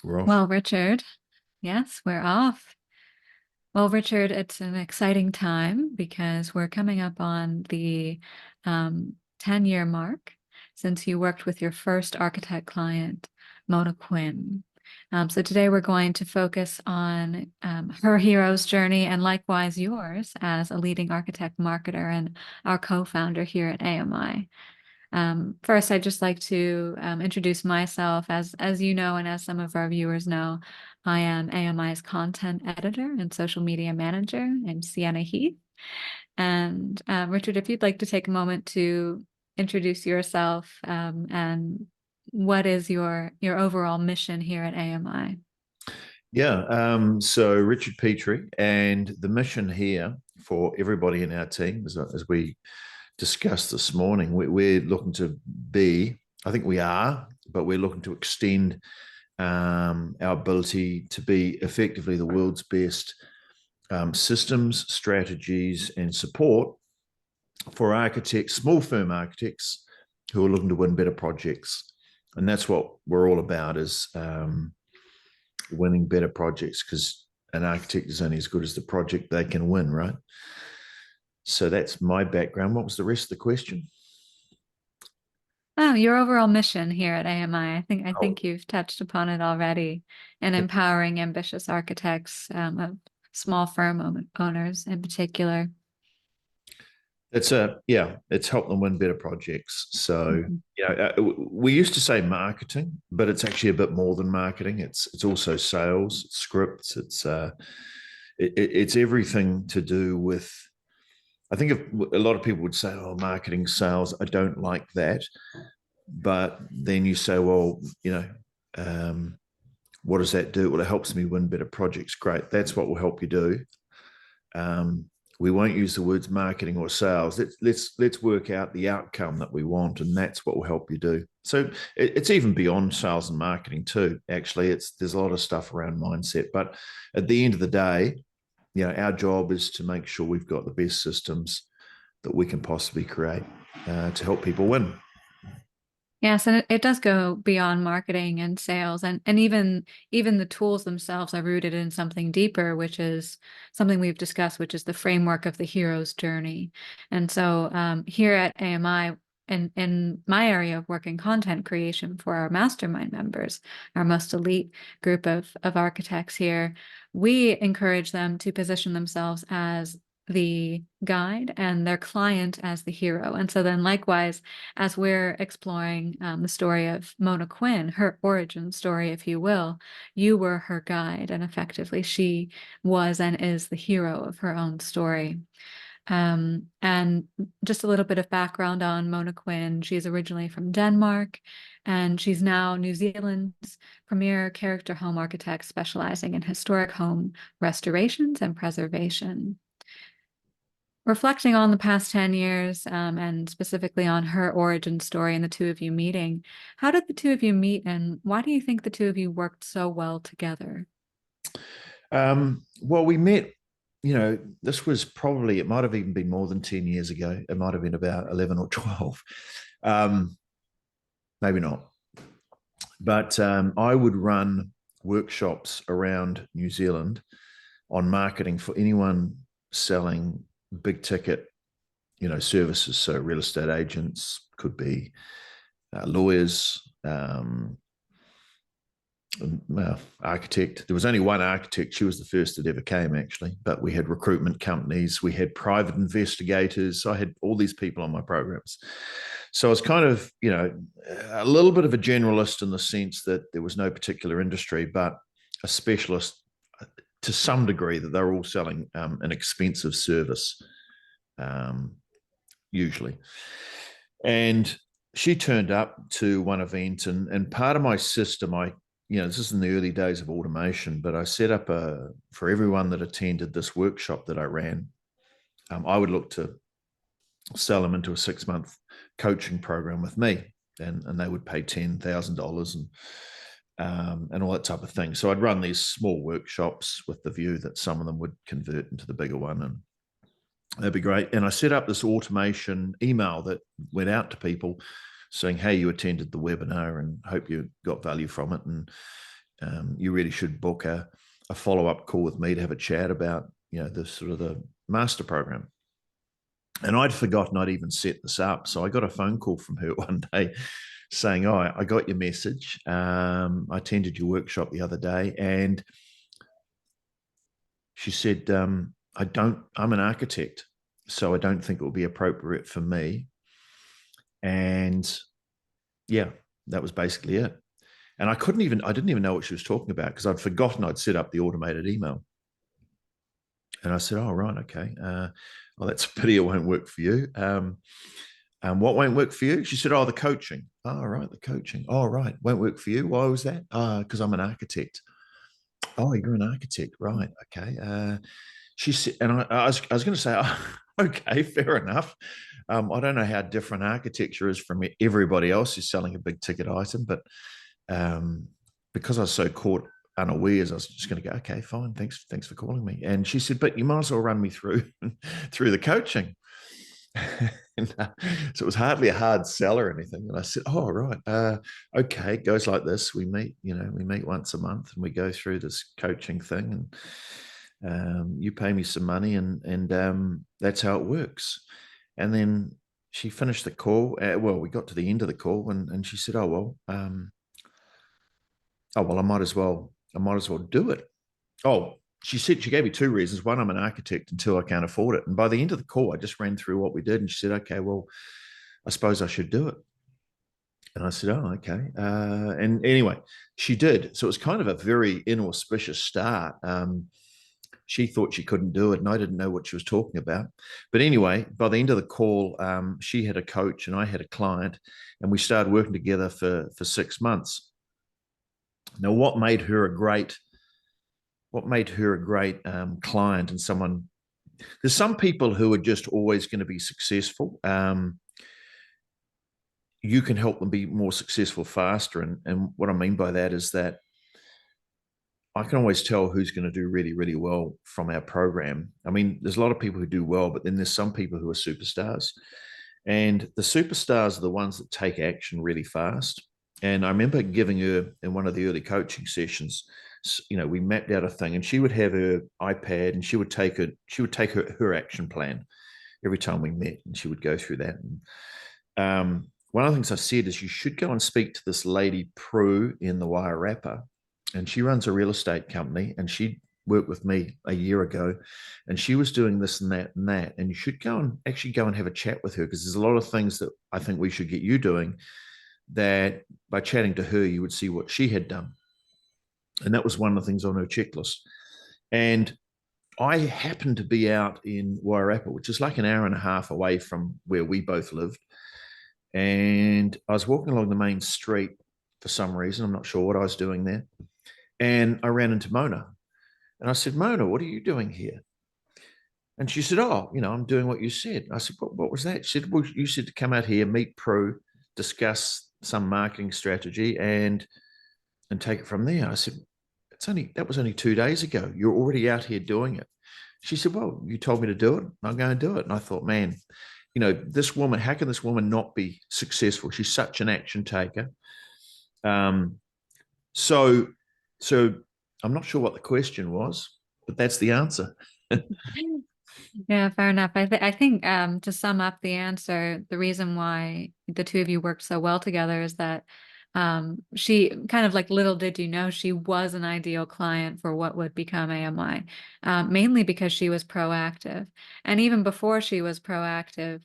We're off. Well, Richard, yes, we're off. Well, Richard, it's an exciting time because we're coming up on the 10-year mark since you worked with your first architect client, Mona Quinn. So today we're going to focus on her hero's journey and likewise yours as a leading architect marketer and our co-founder here at AMI. First, I'd just like to introduce myself. As you know, and as some of our viewers know, I am AMI's content editor and social media manager. I'm Sienna Heath. And Richard, if you'd like to take a moment to introduce yourself and what is your overall mission here at AMI? Yeah. So Richard Petrie, and the mission here for everybody in our team, as we discussed this morning, we're looking to be, I think we are, but we're looking to extend our ability to be effectively the world's best systems, strategies, and support for architects, small firm architects who are looking to win better projects. And that's what we're all about, is winning better projects, because an architect is only as good as the project they can win, right? So that's my background. What was the rest of the question? Oh, your overall mission here at AMI. I Oh, think you've touched upon it already in empowering ambitious architects of small firm owners in particular. it's helped them win better projects. So Mhm. we used to say marketing, but it's actually a bit more than marketing. It's also sales, it's scripts, it's everything to do with. I think if a lot of people would say, "Oh, marketing, sales," I don't like that. But then you say, "Well, what does that do?" Well, it helps me win better projects. Great, that's what will help you do. Um, we won't use the words marketing or sales. Let's work out the outcome that we want, and that's what will help you do. So it's even beyond sales and marketing too. Actually, there's a lot of stuff around mindset. But at the end of the day, our job is to make sure we've got the best systems that we can possibly create to help people win. Yes, and it does go beyond marketing and sales, and even the tools themselves are rooted in something deeper, which is something we've discussed, which is the framework of the hero's journey. And so here at AMI, in my area of work in content creation for our mastermind members, our most elite group of architects here, we encourage them to position themselves as the guide and their client as the hero. And so then likewise, as we're exploring the story of Mona Quinn, her origin story, if you will, you were her guide, and effectively she was and is the hero of her own story. And just a little bit of background on Mona Quinn. She's originally from Denmark, and she's now New Zealand's premier character home architect specializing in historic home restorations and preservation. Reflecting on the past 10 years and specifically on her origin story and the two of you meeting, how did the two of you meet and why do you think the two of you worked so well together? Well, we met, this was probably, it might have even been more than 10 years ago. It might have been about 11 or 12. Maybe not. But I would run workshops around New Zealand on marketing for anyone selling big ticket, services. So real estate agents, could be lawyers, architect. There was only one architect. She was the first that ever came, actually. But we had recruitment companies, we had private investigators. I had all these people on my programs. So I was kind of, a little bit of a generalist in the sense that there was no particular industry, but a specialist to some degree, that they're all selling an expensive service, usually. And she turned up to one event, and part of my system, this is in the early days of automation, but I set up for everyone that attended this workshop that I ran, I would look to sell them into a 6-month coaching program with me, and they would pay $10,000 and all that type of thing. So I'd run these small workshops with the view that some of them would convert into the bigger one, and that'd be great. And I set up this automation email that went out to people saying, "Hey, you attended the webinar and hope you got value from it." And you really should book a follow-up call with me to have a chat about, the sort of the master program. And I'd forgotten I'd even set this up. So I got a phone call from her one day saying, "Oh, I got your message. I attended your workshop the other day." And she said, I'm an architect, so I don't think it will be appropriate for me. And yeah, that was basically it. And I didn't even know what she was talking about because I'd forgotten I'd set up the automated email. And I said, "Oh, right, okay. Well, that's a pity it won't work for you. What won't work for you?" She said, "Oh, the coaching." "Oh, right, the coaching. Oh, right. Won't work for you. Why was that?" Because I'm an architect." "Oh, you're an architect. Right. Okay." She said, and I was going to say, "Oh, okay, fair enough. I don't know how different architecture is from everybody else who's selling a big ticket item, but because I was so caught unawares, I was just going to go, "Okay, fine. Thanks for calling me." And she said, "But you might as well run me through the coaching." And, so it was hardly a hard sell or anything. And I said, "Oh, right. Okay, it goes like this. We meet once a month and we go through this coaching thing, and you pay me some money, and that's how it works." And then she finished the call. Well, we got to the end of the call, and she said, "Oh, well, I might as well do it." Oh, she said, she gave me two reasons. One, I'm an architect, and two, I can't afford it. And by the end of the call, I just ran through what we did, and she said, "Okay, well, I suppose I should do it." And I said, "Oh, okay." And anyway, she did. So it was kind of a very inauspicious start. She thought she couldn't do it, and I didn't know what she was talking about. But anyway, by the end of the call, she had a coach and I had a client, and we started working together for 6 months. Now, what made her a great client and someone? There's some people who are just always going to be successful. You can help them be more successful faster, and what I mean by that is that I can always tell who's going to do really, really well from our program. I mean, there's a lot of people who do well, but then there's some people who are superstars. And the superstars are the ones that take action really fast. And I remember giving her in one of the early coaching sessions, we mapped out a thing, and she would have her iPad and she would take her action plan every time we met, and she would go through that. And one of the things I said is, you should go and speak to this lady Prue in the Wairarapa, and she runs a real estate company, and she worked with me a year ago, and she was doing this and that and that, and you should go and have a chat with her, because there's a lot of things that I think we should get you doing, that by chatting to her you would see what she had done. And that was one of the things on her checklist. And I happened to be out in Wairarapa, which is like an hour and a half away from where we both lived, and I was walking along the main street for some reason. I'm not sure what I was doing there. And I ran into Mona. And I said, "Mona, what are you doing here?" And she said, "Oh, I'm doing what you said." I said, "What was that?" She said, "Well, you said to come out here, meet Prue, discuss some marketing strategy, and take it from there." I said, that was only 2 days ago. You're already out here doing it." She said, "Well, you told me to do it. I'm going to do it." And I thought, man, this woman, how can this woman not be successful? She's such an action taker. So I'm not sure what the question was, but that's the answer. Yeah, fair enough. I think to sum up the answer, the reason why the two of you worked so well together is that she kind of, like, little did you know, she was an ideal client for what would become AMI, mainly because she was proactive. And even before she was proactive,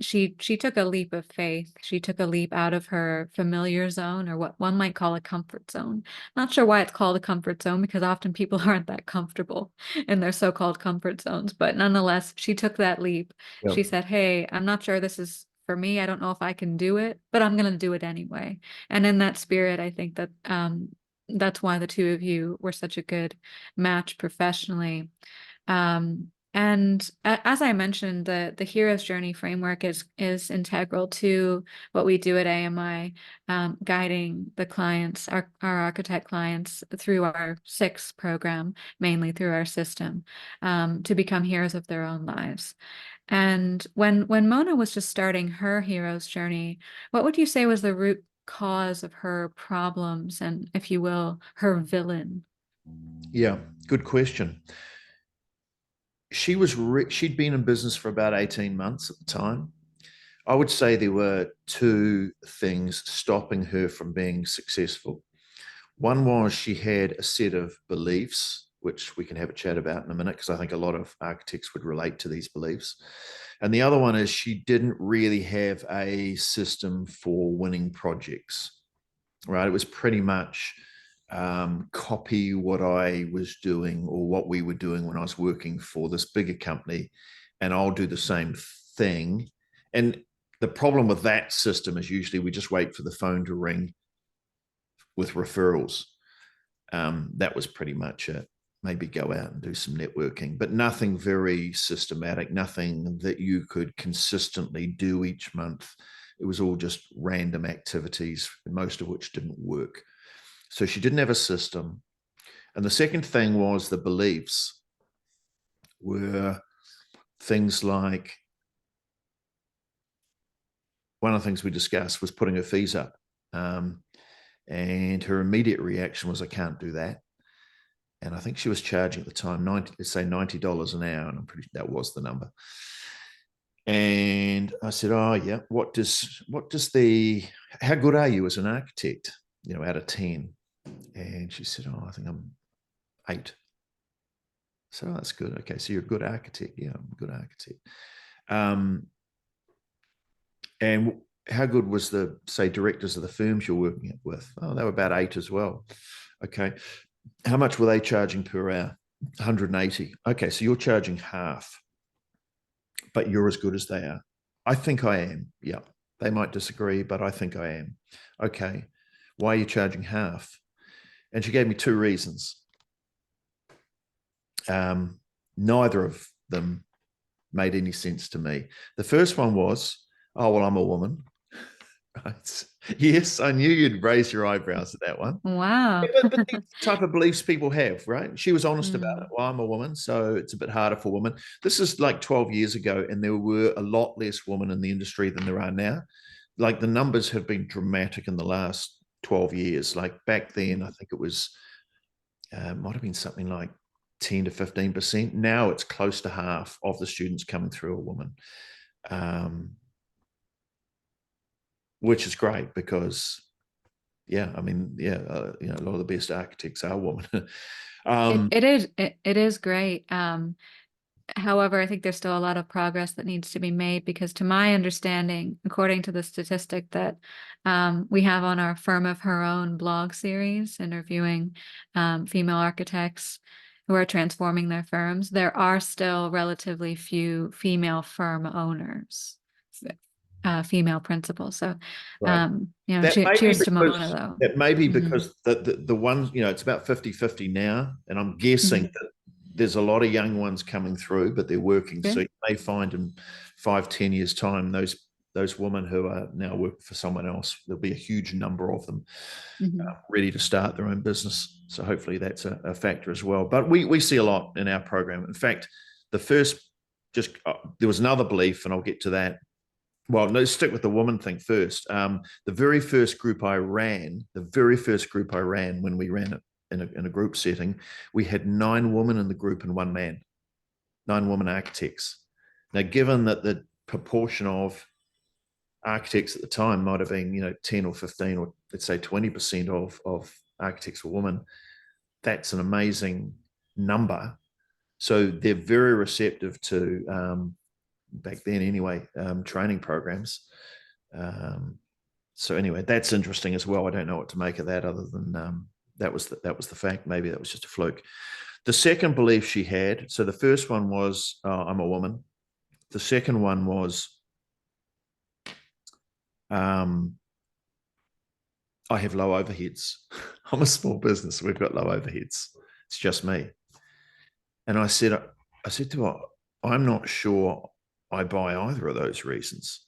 she took a leap of faith. She took a leap out of her familiar zone, or what one might call a comfort zone. Not sure why it's called a comfort zone, because often people aren't that comfortable in their so-called comfort zones. But nonetheless, she took that leap. Yep. She said, "Hey, I'm not sure this is for me. I don't know if I can do it, but I'm going to do it anyway." And in that spirit, I think that that's why the two of you were such a good match professionally. And as I mentioned, the hero's journey framework is integral to what we do at AMI, guiding the clients, our architect clients, through our SIX program, mainly through our system, to become heroes of their own lives. And when Mona was just starting her hero's journey, what would you say was the cause of her problems and, if you will, her villain? Yeah, good question. She'd been in business for about 18 months at the time. I would say there were two things stopping her from being successful. One was she had a set of beliefs, which we can have a chat about in a minute, because I think a lot of architects would relate to these beliefs. And the other one is she didn't really have a system for winning projects, right? It was pretty much copy what I was doing or what we were doing when I was working for this bigger company, and I'll do the same thing. And the problem with that system is usually we just wait for the phone to ring with referrals. That was pretty much it. Maybe go out and do some networking, but nothing very systematic, nothing that you could consistently do each month. It was all just random activities, most of which didn't work. So she didn't have a system. And the second thing was the beliefs were things like, one of the things we discussed was putting her fees up. And her immediate reaction was, I can't do that. And I think she was charging at the time, let's say $90 an hour. And I'm pretty sure that was the number. And I said, oh yeah, how good are you as an architect, out of 10? And she said, oh, I think I'm 8. So that's good. Okay, so you're a good architect. Yeah, I'm a good architect. And how good was the, say, directors of the firms you're working with? Oh, they were about 8 as well. Okay. How much were they charging per hour? 180. Okay, so you're charging half, but you're as good as they are. I think I am. Yeah. They might disagree, but I think I am. Okay. Why are you charging half? And she gave me 2 reasons. Neither of them made any sense to me. The first one was, oh, well, I'm a woman. Right. Yes, I knew you'd raise your eyebrows at that one. Wow. But these type of beliefs people have, right? She was honest about it. Well, I'm a woman, so it's a bit harder for women. This is like 12 years ago, and there were a lot less women in the industry than there are now. Like the numbers have been dramatic in the last 12 years. Like back then, I think it was, might have been something like 10 to 15%. Now it's close to half of the students coming through a woman. Which is great because, yeah, I mean, yeah, a lot of the best architects are women. It is great. However, I think there's still a lot of progress that needs to be made, because to my understanding, according to the statistic that we have on our Firm of Her Own blog series, interviewing female architects who are transforming their firms, there are still relatively few female firm owners, female principals. So, Right. cheers to Mona, though. That may be because the ones, it's about 50-50 now. And I'm guessing that there's a lot of young ones coming through, but they're working. So you may find in 5-10 years' time, those women who are now working for someone else, there'll be a huge number of them ready to start their own business. So hopefully that's a factor as well. But we see a lot in our program. In fact, there was another belief, and I'll get to that. Well, let's stick with the woman thing first. The very first group I ran when we ran it in a group setting, we had 9 women in the group and 1 man, 9 women architects. Now, given that the proportion of architects at the time might have been, 10 or 15, or let's say 20% of architects were women, that's an amazing number. So they're very receptive to, back then anyway, training programs. So anyway, that's interesting as well. I don't know what to make of that, other than that was the fact. Maybe that was just a fluke. The second belief she had, so the first one was, I'm a woman. The second one was, I have low overheads. I'm a small business. We've got low overheads. It's just me. And I said to her, I'm not sure I buy either of those reasons.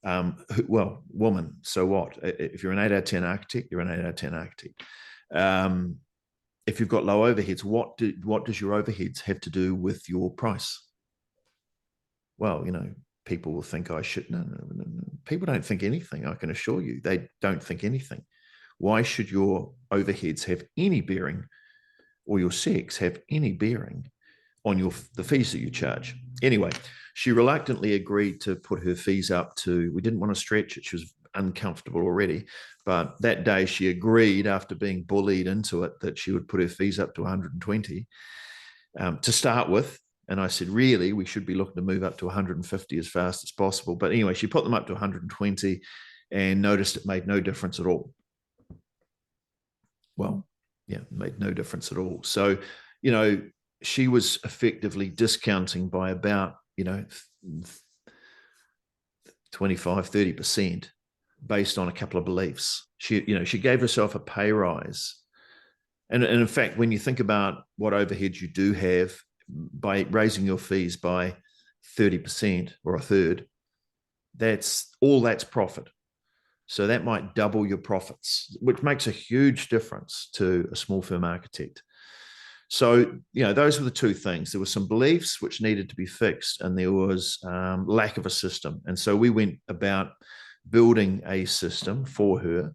Well, woman, so what? If you're an 8 out of 10 architect, you're an 8 out of 10 architect. If you've got low overheads, what does your overheads have to do with your price? Well, people will think I should. No. people don't think anything. I can assure you, they don't think anything. Why should your overheads have any bearing, or your sex have any bearing on the fees that you charge? Anyway, she reluctantly agreed to put her fees up to, we didn't want to stretch it. She was uncomfortable already. But that day she agreed, after being bullied into it, that she would put her fees up to 120 to start with. And I said, really, we should be looking to move up to 150 as fast as possible. But anyway, she put them up to 120 and noticed it made no difference at all. Well, yeah, it made no difference at all. So, she was effectively discounting by about, 25, 30% based on a couple of beliefs. She gave herself a pay rise. And in fact, when you think about what overheads you do have, by raising your fees by 30% or a third, that's profit. So that might double your profits, which makes a huge difference to a small firm architect. So, those were the two things. There were some beliefs which needed to be fixed, and there was lack of a system. And so we went about building a system for her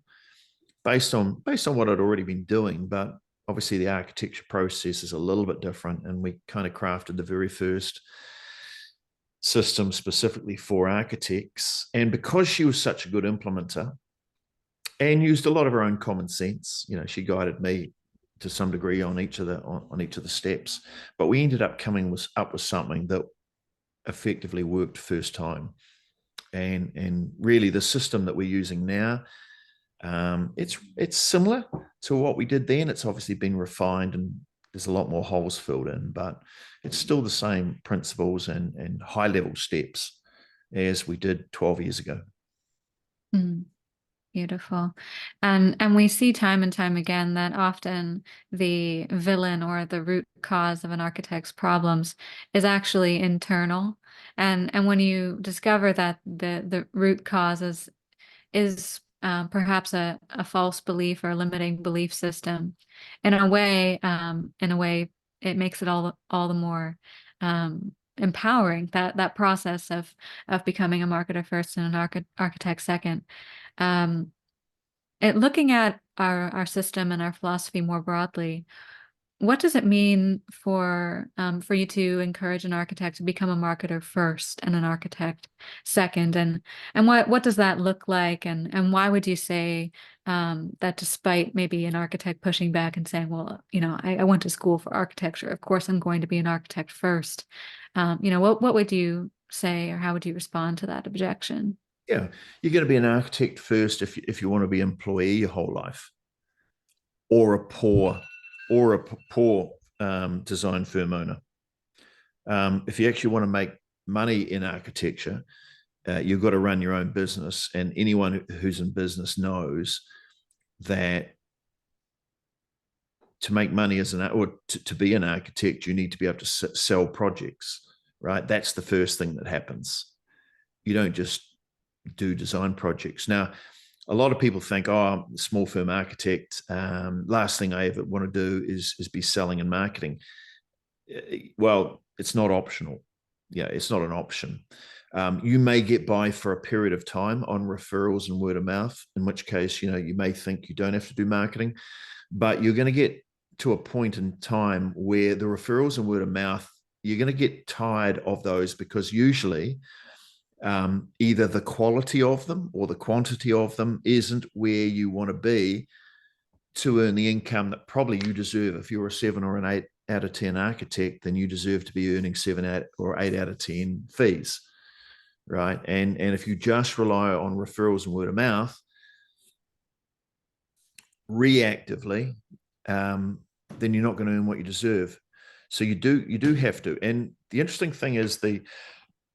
based on what I'd already been doing. But obviously the architecture process is a little bit different, and we kind of crafted the very first system specifically for architects. And because she was such a good implementer and used a lot of her own common sense, she guided me to some degree on each of the steps. But we ended up coming up with something that effectively worked first time. And really the system that we're using now, it's similar to what we did then. It's obviously been refined and there's a lot more holes filled in, but it's still the same principles and high level steps as we did 12 years ago. Beautiful. And we see time and time again that often the villain or the root cause of an architect's problems is actually internal. And when you discover that the root cause is perhaps a false belief or a limiting belief system, in a way, it makes it all the more empowering, that process of becoming a marketer first and an architect second. Looking at our system and our philosophy more broadly, what does it mean for you to encourage an architect to become a marketer first and an architect second? And what does that look like? And why would you say that, despite maybe an architect pushing back and saying, well, I went to school for architecture, of course I'm going to be an architect first. What would you say, or how would you respond to that objection? Yeah, you're going to be an architect first if you want to be an employee your whole life, or a poor design firm owner. If you actually want to make money in architecture, you've got to run your own business. And anyone who's in business knows that to make money to be an architect, you need to be able to sell projects, right? That's the first thing that happens. You don't just do design projects. Now, a lot of people think, oh, I'm a small firm architect. Last thing I ever want to do is be selling and marketing. Well, it's not optional. Yeah, it's not an option. You may get by for a period of time on referrals and word of mouth, in which case, you may think you don't have to do marketing, but you're going to get to a point in time where the referrals and word of mouth, you're going to get tired of those, because usually either the quality of them or the quantity of them isn't where you want to be to earn the income that probably you deserve. If you're a 7 or an 8 out of 10 architect, then you deserve to be earning 7 or 8 out of 10 fees, right? And if you just rely on referrals and word of mouth reactively, then you're not going to earn what you deserve. So you do have to. And the interesting thing is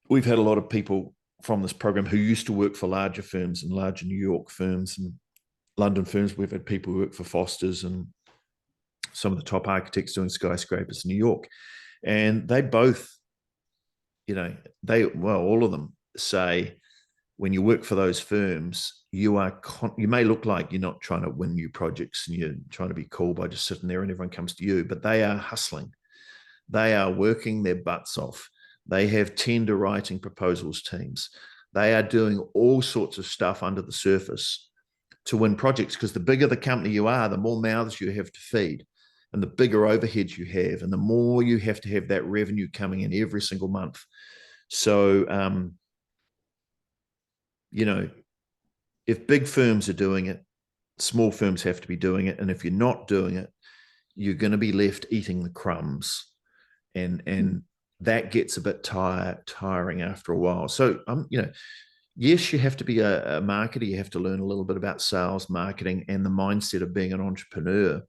we've had a lot of people from this program who used to work for larger firms and larger New York firms and London firms. We've had people who work for Foster's and some of the top architects doing skyscrapers in New York. And they both, all of them say, when you work for those firms, you may look like you're not trying to win new projects and you're trying to be cool by just sitting there and everyone comes to you, but they are hustling. They are working their butts off. They have tender writing proposals teams. They are doing all sorts of stuff under the surface to win projects, because the bigger the company you are, the more mouths you have to feed and the bigger overheads you have, and the more you have to have that revenue coming in every single month. So, if big firms are doing it, small firms have to be doing it. And if you're not doing it, you're going to be left eating the crumbs. And that gets a bit tiring after a while. So, yes, you have to be a marketer. You have to learn a little bit about sales, marketing, and the mindset of being an entrepreneur.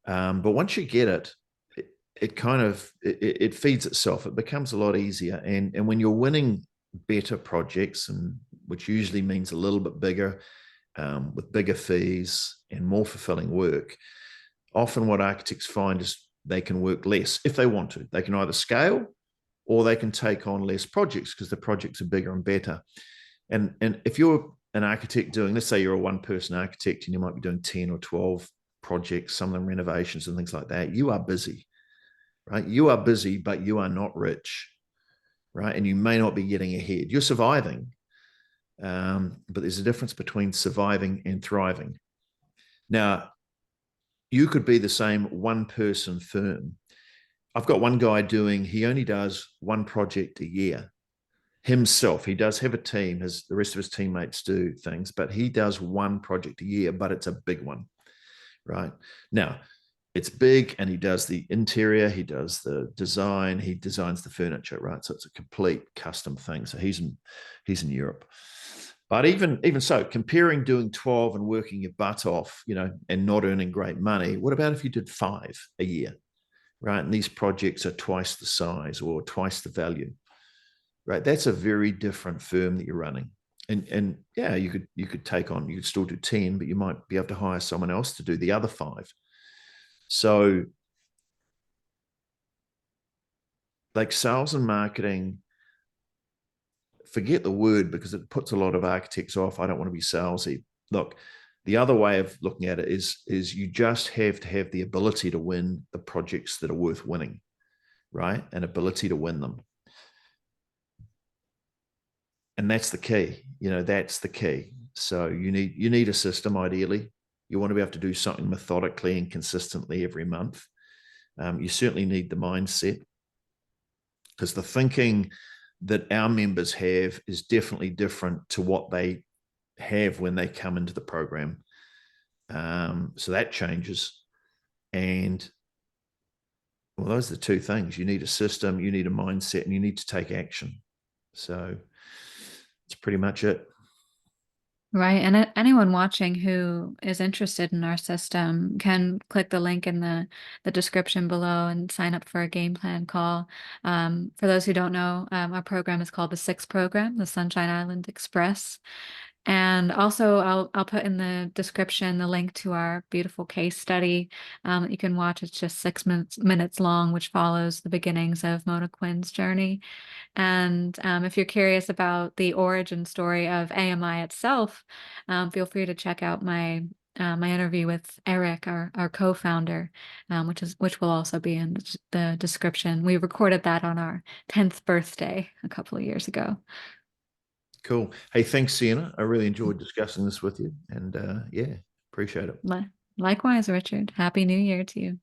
But once you get it, it kind of it feeds itself. It becomes a lot easier. And when you're winning better projects, and which usually means a little bit bigger, with bigger fees and more fulfilling work, often what architects find is they can work less if they want to. They can either scale or they can take on less projects because the projects are bigger and better. And if you're an architect doing, let's say you're a one-person architect and you might be doing 10 or 12 projects, some of them renovations and things like that, you are busy, right? You are busy, but you are not rich, right? And you may not be getting ahead. You're surviving, but there's a difference between surviving and thriving. Now, you could be the same one-person firm. I've got one guy he only does one project a year himself. He does have a team, the rest of his teammates do things, but he does one project a year, but it's a big one, right? Now, it's big, and he does the interior, he does the design, he designs the furniture, right? So it's a complete custom thing. So he's in Europe. But even so, comparing doing 12 and working your butt off, and not earning great money, what about if you did 5 a year, right? And these projects are twice the size or twice the value, right? That's a very different firm that you're running. And yeah, you could still do 10, but you might be able to hire someone else to do the other 5. So, like, sales and marketing, forget the word because it puts a lot of architects off. I don't want to be salesy. Look, the other way of looking at it is you just have to have the ability to win the projects that are worth winning, right? An ability to win them. And that's the key. That's the key. So you need a system, ideally. You want to be able to do something methodically and consistently every month. You certainly need the mindset, because the thinking that our members have is definitely different to what they have when they come into the program. So that changes. And well, those are the 2 things. You need a system, you need a mindset, and you need to take action. So that's pretty much it. Right. And anyone watching who is interested in our system can click the link in the description below and sign up for a game plan call. For those who don't know, our program is called the 6 program, the Sunshine Island Express. And also I'll put in the description the link to our beautiful case study that you can watch. It's just 6 minutes long, which follows the beginnings of Mona Quinn's journey. And if you're curious about the origin story of AMI itself, feel free to check out my interview with Eric, our co-founder, which will also be in the description. We recorded that on our 10th birthday a couple of years ago. Cool. Hey, thanks, Sienna. I really enjoyed discussing this with you, and yeah, appreciate it. Likewise, Richard. Happy New Year to you.